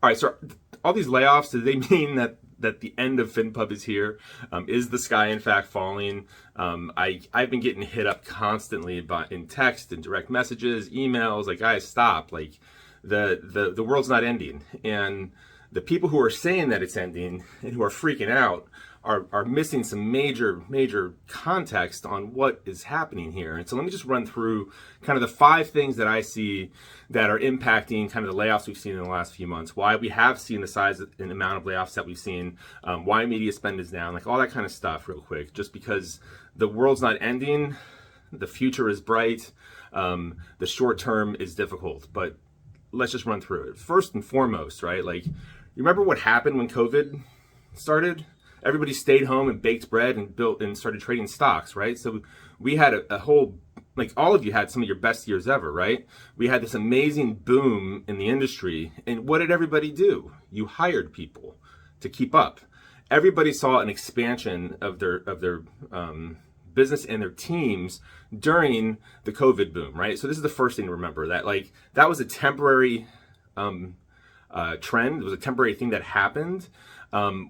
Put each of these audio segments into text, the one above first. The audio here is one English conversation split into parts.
All right, so all these layoffs, do they mean that the end of FinPub is here? Is the sky in fact falling? I've been getting hit up constantly in text and direct messages, emails, like, guys, stop. Like, the world's not ending. And the people who are saying that it's ending and who are freaking out are missing some major context on what is happening here. And so let me just run through kind of the 5 things that I see that are impacting kind of the layoffs we've seen in the last few months, why we have seen the size and amount of layoffs that we've seen, why media spend is down, like all that kind of stuff real quick, just because the world's not ending, the future is bright, the short term is difficult, but let's just run through it. First and foremost, right, like, you remember what happened when COVID started? Everybody stayed home and baked bread and built and started trading stocks, right? So we had a whole, like, all of you had some of your best years ever, right? We had this amazing boom in the industry. And what did everybody do? You hired people to keep up. Everybody saw an expansion of their business and their teams during the COVID boom, right? So this is the first thing to remember, that like that was a temporary trend. It was a temporary thing that happened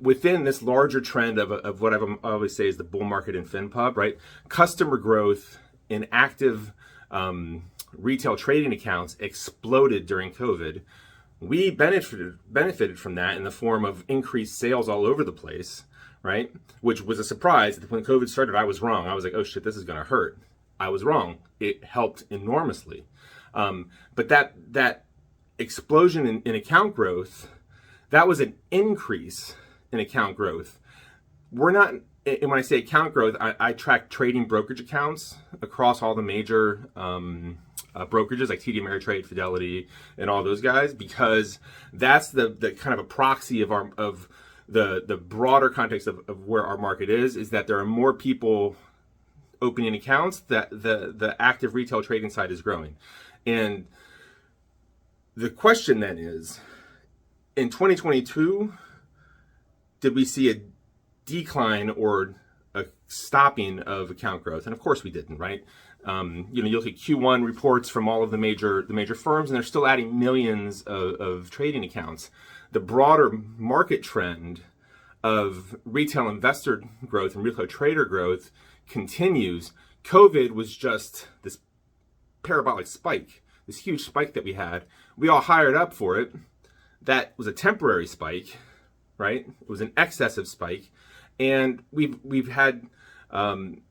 within this larger trend of what I always say is the bull market in FinPub, right? Customer growth in active retail trading accounts exploded during COVID. We benefited from that in the form of increased sales all over the place, right? Which was a surprise. When COVID started, I was wrong. I was like, oh shit, this is going to hurt. I was wrong. It helped enormously. But that explosion in account growth, that was an increase in account growth. We're not, and when I say account growth, I track trading brokerage accounts across all the major brokerages like TD Ameritrade, Fidelity, and all those guys, because that's the kind of a proxy of the broader context of where our market is that there are more people opening accounts, that the active retail trading side is growing. And the question then is, in 2022, did we see a decline or a stopping of account growth? And of course we didn't, right? You look at Q1 reports from all of the major firms, and they're still adding millions of trading accounts. The broader market trend of retail investor growth and retail trader growth continues. COVID was just this parabolic spike, this huge spike that we had. We all hired up for it. That was a temporary spike, right? It was an excessive spike, and we've had to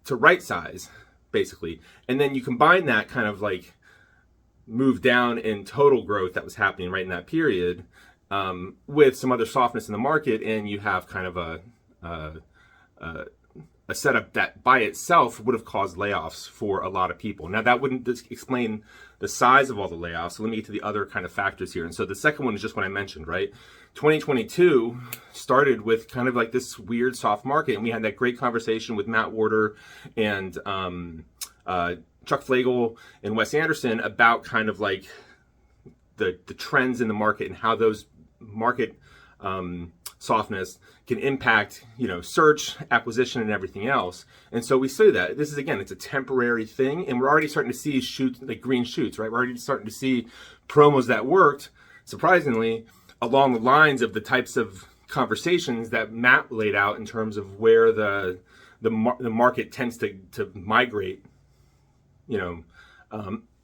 right size, basically. And then you combine that kind of like move down in total growth that was happening right in that period with some other softness in the market, and you have kind of a setup that by itself would have caused layoffs for a lot of people. Now, that wouldn't explain the size of all the layoffs. So let me get to the other kind of factors here. And so the second one is just what I mentioned, right? 2022 started with kind of like this weird soft market, and we had that great conversation with Matt Warder and Chuck Flagel and Wes Anderson about kind of like the trends in the market and how those market softness can impact, search, acquisition, and everything else. And so we say that this is, again, it's a temporary thing, and we're already starting to see shoots, like green shoots, right? We're already starting to see promos that worked, surprisingly, along the lines of the types of conversations that Matt laid out in terms of where the market tends to migrate,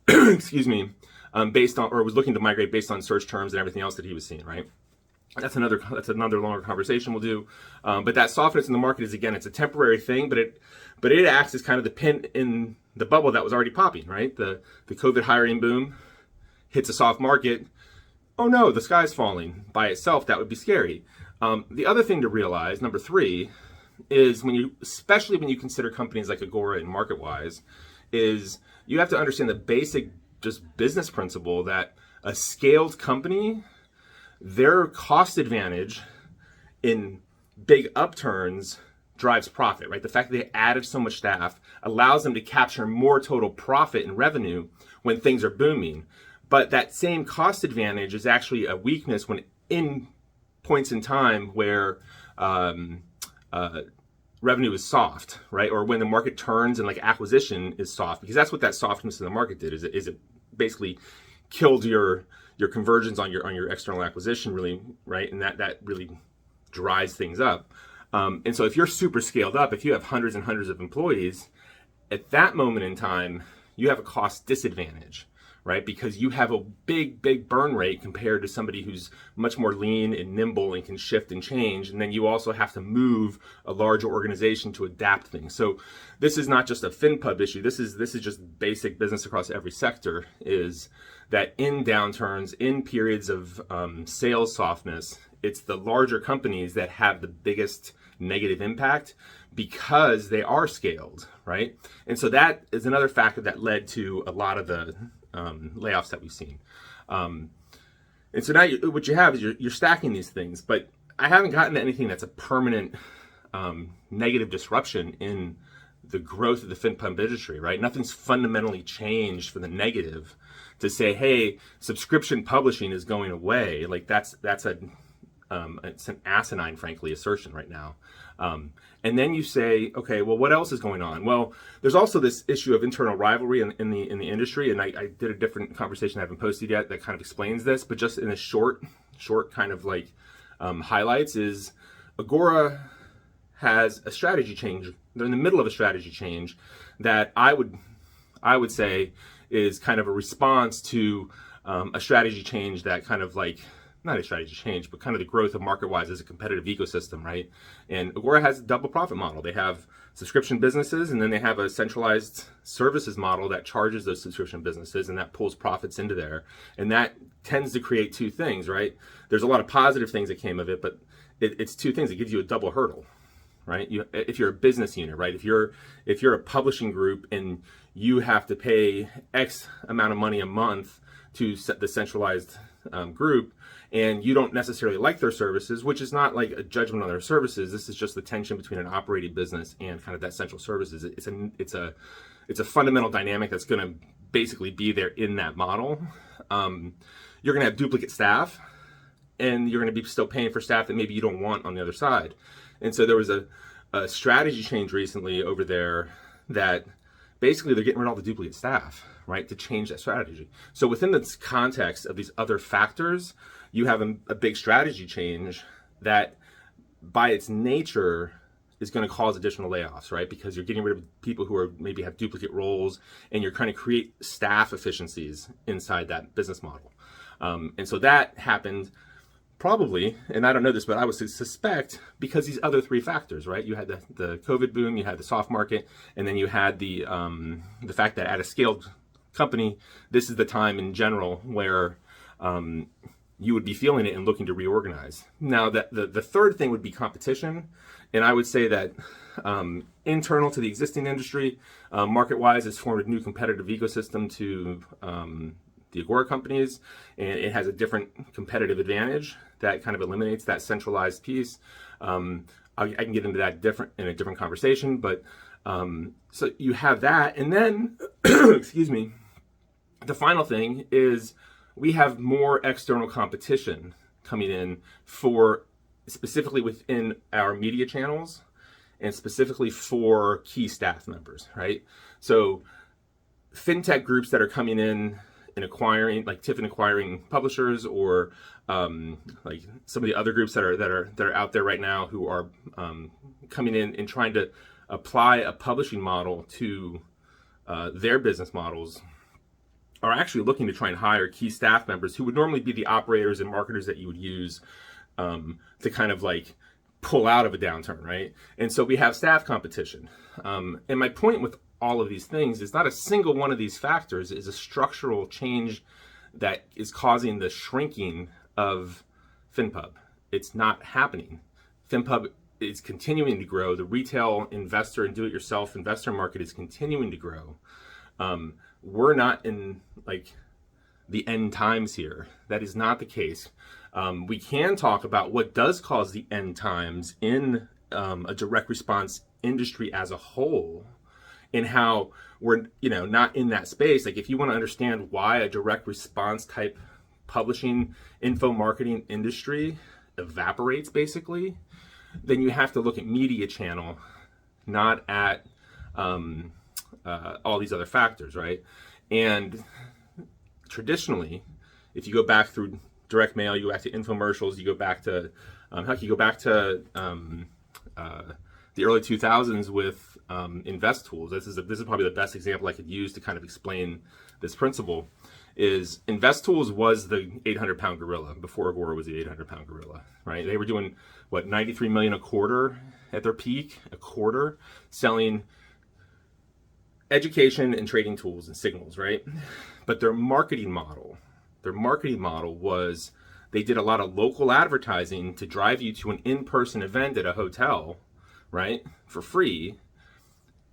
excuse me, based on, or was looking to migrate based on search terms and everything else that he was seeing, right? That's another longer conversation we'll do. But that softness in the market is, again, it's a temporary thing, but it acts as kind of the pin in the bubble that was already popping, right? The COVID hiring boom hits a soft market. Oh no, the sky's falling. By itself, that would be scary. The other thing to realize, number 3, is especially when you consider companies like Agora and MarketWise, is you have to understand the basic just business principle that a scaled company, their cost advantage in big upturns drives profit, right? The fact that they added so much staff allows them to capture more total profit and revenue when things are booming. But that same cost advantage is actually a weakness when in points in time where revenue is soft, right? Or when the market turns and like acquisition is soft, because that's what that softness in the market did, is it basically killed your your conversions on your external acquisition really, right? And that really dries things up. And so if you're super scaled up, if you have hundreds and hundreds of employees, at that moment in time, you have a cost disadvantage, right? Because you have a big burn rate compared to somebody who's much more lean and nimble and can shift and change. And then you also have to move a larger organization to adapt things. So this is not just a FinPub issue. This is just basic business across every sector, is that in downturns, in periods of sales softness, it's the larger companies that have the biggest negative impact because they are scaled, right? And so that is another factor that led to a lot of the layoffs that we've seen. And so now what you have is you're stacking these things, but I haven't gotten to anything that's a permanent negative disruption in the growth of the FinPub industry, right? Nothing's fundamentally changed for the negative to say, hey, subscription publishing is going away. Like that's it's an asinine, frankly, assertion right now. And then you say, okay, well, what else is going on? Well, there's also this issue of internal rivalry in the industry, and I did a different conversation I haven't posted yet that kind of explains this, but just in a short kind of like highlights is Agora has a strategy change. They're in the middle of a strategy change that I would say is kind of a response to a strategy change that kind of like, not a strategy change, but kind of the growth of MarketWise as a competitive ecosystem, right? And Agora has a double profit model. They have subscription businesses, and then they have a centralized services model that charges those subscription businesses, and that pulls profits into there. And that tends to create two things, right? There's a lot of positive things that came of it, but it's two things. It gives you a double hurdle, right? If you're a business unit, right? If you're a publishing group and you have to pay X amount of money a month to the centralized group, and you don't necessarily like their services, which is not like a judgment on their services. This is just the tension between an operating business and kind of that central services. It's a fundamental dynamic that's going to basically be there in that model. You're going to have duplicate staff, and you're going to be still paying for staff that maybe you don't want on the other side. And so there was a strategy change recently over there that basically they're getting rid of all the duplicate staff, right, to change that strategy. So within the context of these other factors, you have a big strategy change that by its nature is going to cause additional layoffs, right? Because you're getting rid of people who are maybe have duplicate roles, and you're trying to create staff efficiencies inside that business model. And so that happened probably, and I don't know this, but I would suspect because these other three factors, right? You had the COVID boom, you had the soft market, and then you had the fact that at a scaled company, this is the time in general where you would be feeling it and looking to reorganize. Now, the third thing would be competition, and I would say that internal to the existing industry, MarketWise has formed a new competitive ecosystem to the Agora companies, and it has a different competitive advantage that kind of eliminates that centralized piece. I can get into that in a different conversation, but so you have that, and then, excuse me, the final thing is we have more external competition coming in for specifically within our media channels and specifically for key staff members, right? So fintech groups that are coming in and acquiring, like Tiffin acquiring publishers, or like some of the other groups that are out there right now who are coming in and trying to apply a publishing model to their business models, are actually looking to try and hire key staff members who would normally be the operators and marketers that you would use to kind of like pull out of a downturn, right? And so we have staff competition. And my point with all of these things is not a single one of these factors is a structural change that is causing the shrinking of FinPub. It's not happening. FinPub is continuing to grow. The retail investor and do-it-yourself investor market is continuing to grow. We're not in like the end times here. That is not the case. We can talk about what does cause the end times in a direct response industry as a whole, and how we're not in that space. Like if you want to understand why a direct response type publishing info marketing industry evaporates basically, then you have to look at media channel, not at all these other factors, right? And traditionally, if you go back through direct mail, you go back to infomercials, you go back to, heck, you go back to the early 2000s with invest tools. This is probably the best example I could use to kind of explain this principle. Is invest tools was the 800-pound gorilla before Agora was the 800-pound gorilla, right? They were doing what, 93 million a quarter at their peak, a quarter, selling education and trading tools and signals, right? But their marketing model was they did a lot of local advertising to drive you to an in-person event at a hotel, right, for free,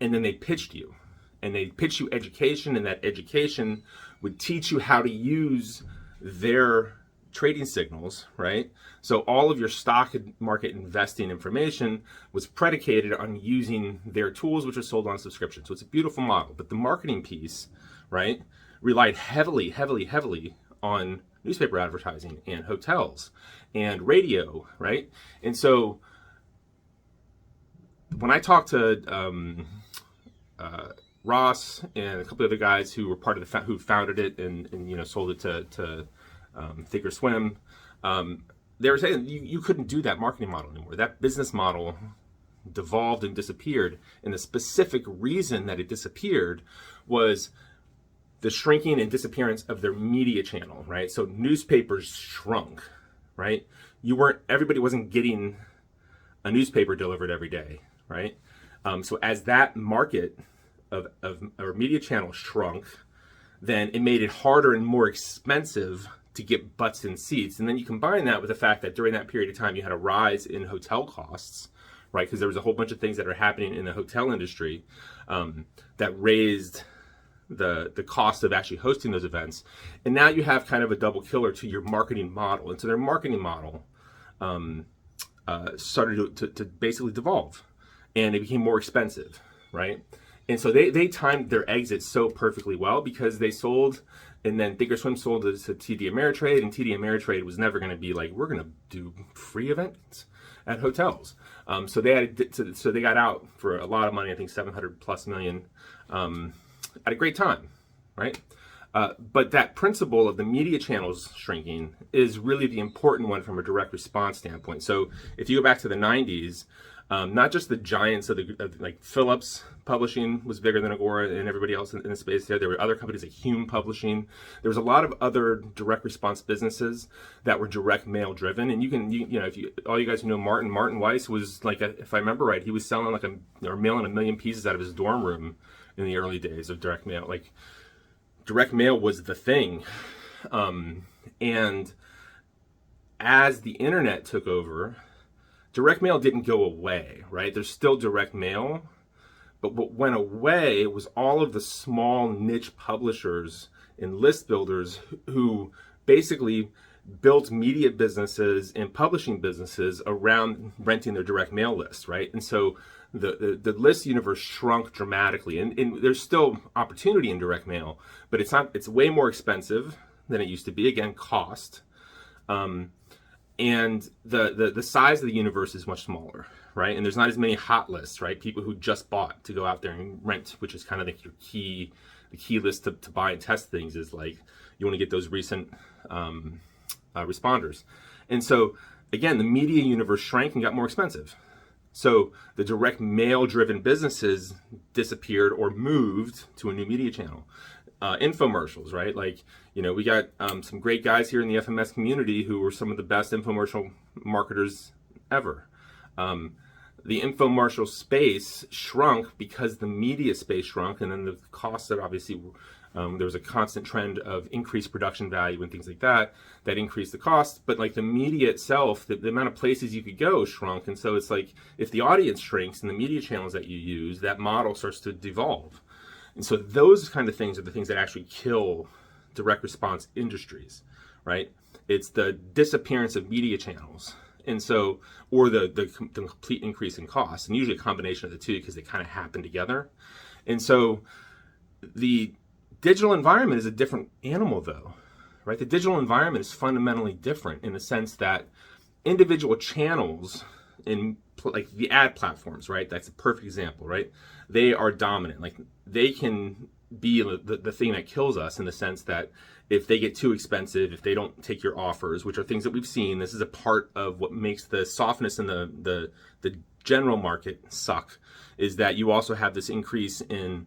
and then they pitched you. And they pitched you education, and that education would teach you how to use their trading signals, right? So all of your stock market investing information was predicated on using their tools, which are sold on subscription. So it's a beautiful model. But the marketing piece, right, relied heavily on newspaper advertising and hotels and radio, right? And so when I talked to Ross and a couple of other guys who were part of who founded it and sold it to Thinkorswim, they were saying you couldn't do that marketing model anymore. That business model devolved and disappeared, and the specific reason that it disappeared was the shrinking and disappearance of their media channel, right? So newspapers shrunk, right? Everybody wasn't getting a newspaper delivered every day, right? So as that market of our media channel shrunk, then it made it harder and more expensive to get butts in seats. And then you combine that with the fact that during that period of time, you had a rise in hotel costs, right? Because there was a whole bunch of things that are happening in the hotel industry that raised the cost of actually hosting those events. And now you have kind of a double killer to your marketing model. And so their marketing model started to basically devolve, and it became more expensive, right? And so they timed their exit so perfectly well because they sold, and then Thinkorswim sold it to TD Ameritrade, and TD Ameritrade was never going to be like, we're going to do free events at hotels. So they got out for a lot of money, I think 700+ million, at a great time, right? But that principle of the media channels shrinking is really the important one from a direct response standpoint. So if you go back to the 90s, not just the giants like Phillips Publishing was bigger than Agora and everybody else in the space there. There were other companies like Hume Publishing. There was a lot of other direct response businesses that were direct mail driven. And all you guys who know Martin Weiss was like, if I remember right, he was selling or mailing 1 million pieces out of his dorm room in the early days of direct mail. Like direct mail was the thing. And as the internet took over, direct mail didn't go away, right? There's still direct mail, but what went away was all of the small niche publishers and list builders who basically built media businesses and publishing businesses around renting their direct mail lists, right? And so the list universe shrunk dramatically, and there's still opportunity in direct mail, but it's way more expensive than it used to be. Again, cost. And the size of the universe is much smaller, right? And there's not as many hot lists, right? People who just bought to go out there and rent, which is kind of like the key list to buy and test things, is like you want to get those recent responders. And so again, the media universe shrank and got more expensive. So the direct mail driven businesses disappeared or moved to a new media channel. Infomercials, right? Like, we got some great guys here in the FMS community who were some of the best infomercial marketers ever. The infomercial space shrunk because the media space shrunk, and then the costs that obviously there was a constant trend of increased production value and things like that increased the cost. But like the media itself, the amount of places you could go shrunk. And so it's like if the audience shrinks and the media channels that you use, that model starts to devolve. And so those kind of things are the things that actually kill direct response industries, right? It's the disappearance of media channels, and so, or the complete increase in costs, and usually a combination of the two because they kind of happen together. And so the digital environment is a different animal though, right? The digital environment is fundamentally different in the sense that individual channels in like the ad platforms, right? That's a perfect example, right? They are dominant. Like they can be the thing that kills us in the sense that if they get too expensive, if they don't take your offers, which are things that we've seen. This is a part of what makes the softness in the general market suck, is that you also have this increase in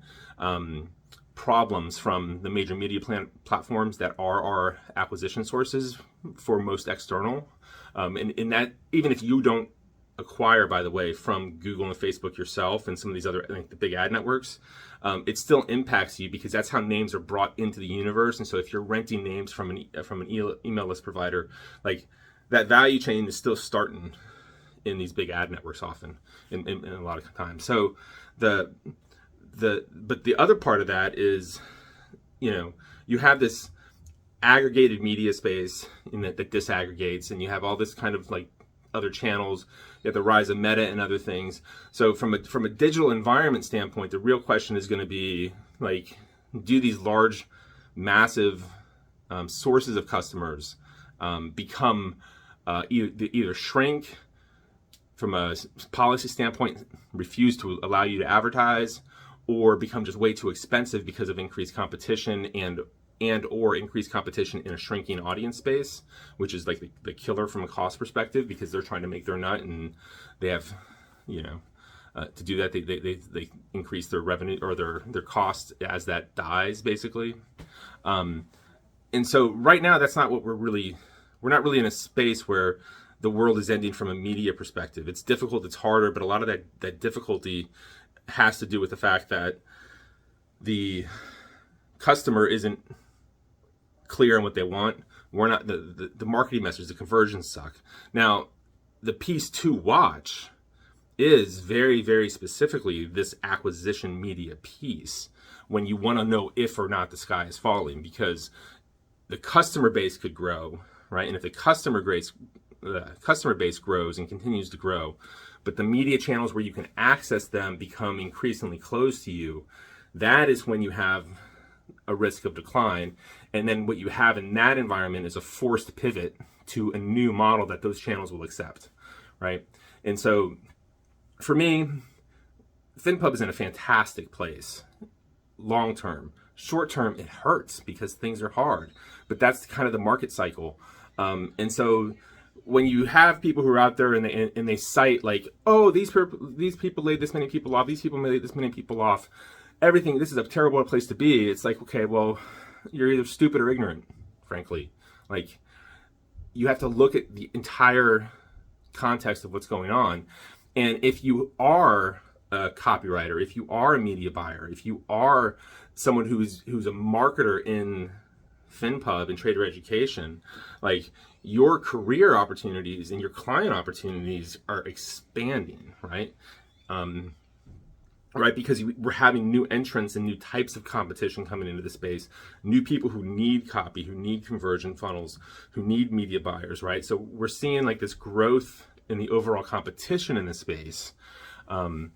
problems from the major media platforms that are our acquisition sources for most external. And that, even if you don't acquire, by the way, from Google and Facebook yourself and some of these other, like the big ad networks, it still impacts you because that's how names are brought into the universe. And so if you're renting names from an email list provider, like that value chain is still starting in these big ad networks often, in a lot of times. So but the other part of that is, you have this aggregated media space in that disaggregates, and you have all this kind of like other channels. You have the rise of Meta and other things. So from a digital environment standpoint, the real question is going to be like, do these large, massive sources of customers become either shrink from a policy standpoint, refuse to allow you to advertise, or become just way too expensive because of increased competition and or increased competition in a shrinking audience space, which is like the killer from a cost perspective, because they're trying to make their nut and they have, to do that, they increase their revenue or their cost as that dies, basically. And so right now, that's not what we're not really in a space where the world is ending from a media perspective. It's difficult, it's harder, but a lot of that difficulty has to do with the fact that the customer isn't clear on what they want. We're not, the marketing message, the conversions suck. Now, the piece to watch is very, very specifically this acquisition media piece, when you want to know if or not the sky is falling, because the customer base could grow, right? And if the customer base grows and continues to grow, but the media channels where you can access them become increasingly closed to you, that is when you have a risk of decline. And then what you have in that environment is a forced pivot to a new model that those channels will accept, right? And so for me, FinPub is in a fantastic place long term. Short term, it hurts because things are hard, but that's kind of the market cycle. And so when you have people who are out there and they cite like, oh, these people laid this many people off, these people laid this many people off, everything, this is a terrible place to be. It's like, okay, well, you're either stupid or ignorant, frankly. Like, you have to look at the entire context of what's going on. And if you are a copywriter, if you are a media buyer, if you are someone who's a marketer in FinPub and trader education, like, your career opportunities and your client opportunities are expanding, right? Right, because we're having new entrants and new types of competition coming into the space, new people who need copy, who need conversion funnels, who need media buyers, right? So we're seeing like this growth in the overall competition in the space. And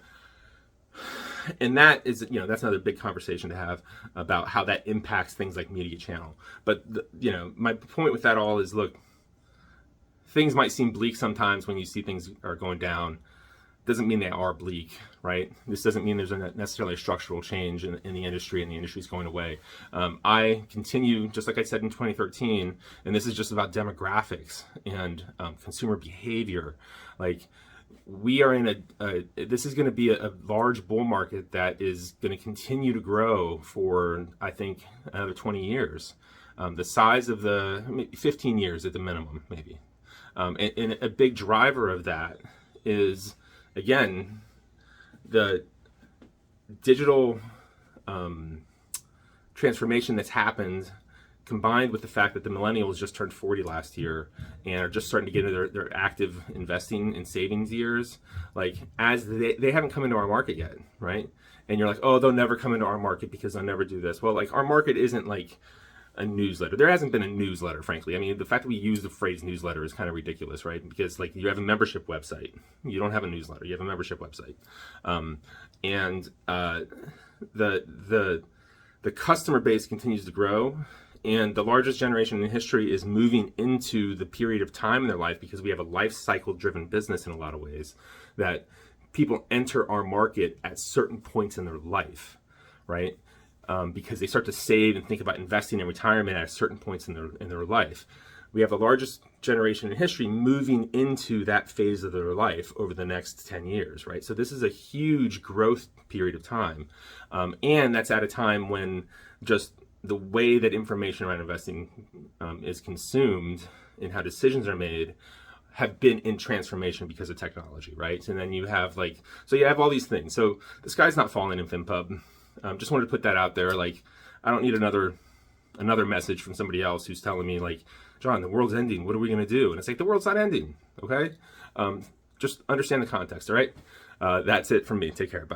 that is, that's another big conversation to have about how that impacts things like media channel. But, my point with that all is, look, things might seem bleak sometimes when you see things are going down. Doesn't mean they are bleak, right? This doesn't mean there's necessarily a structural change in the industry and the industry is going away. I continue, just like I said in 2013, and this is just about demographics and consumer behavior. Like, we are in this is going to be a large bull market that is going to continue to grow for, I think, another 20 years. The size of 15 years at the minimum, maybe. And a big driver of that is, again, the digital transformation that's happened, combined with the fact that the millennials just turned 40 last year and are just starting to get into their active investing and savings years. Like, as they haven't come into our market yet, right? And you're like, oh, they'll never come into our market because they'll never do this. Well, like, our market isn't like a newsletter. There hasn't been a newsletter, frankly. I mean, the fact that we use the phrase newsletter is kind of ridiculous, right? Because, like, you have a membership website. You don't have a newsletter. You have a membership website. The customer base continues to grow, and the largest generation in history is moving into the period of time in their life, because we have a life cycle driven business in a lot of ways, that people enter our market at certain points in their life, right? because they start to save and think about investing in retirement at certain points in their life. We have the largest generation in history moving into that phase of their life over the next 10 years, right? So this is a huge growth period of time. And that's at a time when just the way that information around investing is consumed and how decisions are made have been in transformation because of technology, right? And then you have so you have all these things. So the sky's not falling in FinPub. Just wanted to put that out there. I don't need another message from somebody else who's telling me John, the world's ending. What are we going to do? And it's the world's not ending. Okay. Just understand the context. All right. That's it from me. Take care. Bye.